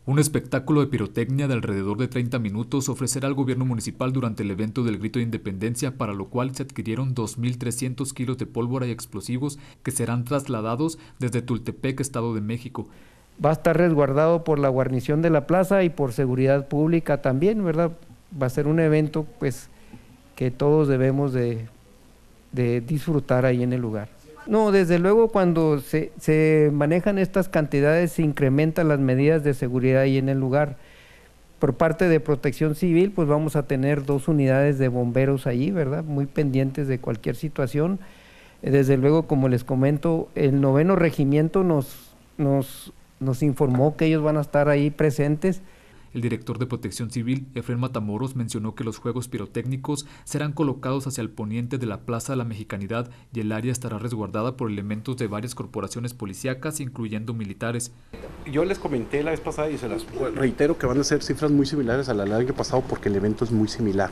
Un espectáculo de pirotecnia de alrededor de 30 minutos ofrecerá al gobierno municipal durante el evento del Grito de Independencia, para lo cual se adquirieron 2.300 kilos de pólvora y explosivos que serán trasladados desde Tultepec, Estado de México. Va a estar resguardado por la guarnición de la plaza y por seguridad pública también, ¿verdad? Va a ser un evento pues que todos debemos de disfrutar ahí en el lugar. No, desde luego cuando se manejan estas cantidades se incrementan las medidas de seguridad ahí en el lugar. Por parte de Protección Civil, pues vamos a tener 2 unidades de bomberos allí, ¿verdad? Muy pendientes de cualquier situación. Desde luego, como les comento, el 9º Regimiento nos informó que ellos van a estar ahí presentes. El director de Protección Civil, Efrén Matamoros, mencionó que los juegos pirotécnicos serán colocados hacia el poniente de la Plaza de la Mexicanidad y el área estará resguardada por elementos de varias corporaciones policíacas, incluyendo militares. Yo les comenté la vez pasada y se las reitero que van a ser cifras muy similares a la del año pasado porque el evento es muy similar.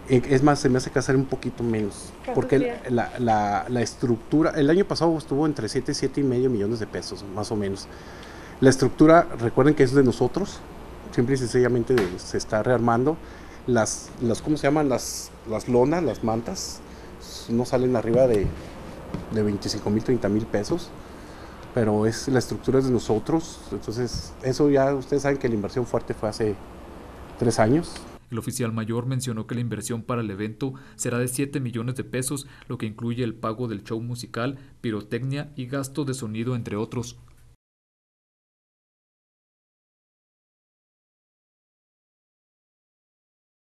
Es más, se me hace que hacer un poquito menos, porque la estructura, el año pasado estuvo entre 7 y 7,5 millones de pesos, más o menos. La estructura, recuerden que es de nosotros, simple y sencillamente se está rearmando. ¿Cómo se llaman? Las lonas, las mantas, no salen arriba de 25,000, 30,000 pesos, pero la estructura es de nosotros, entonces eso ya ustedes saben que la inversión fuerte fue hace 3 años. El oficial mayor mencionó que la inversión para el evento será de 7 millones de pesos, lo que incluye el pago del show musical, pirotecnia y gastos de sonido, entre otros.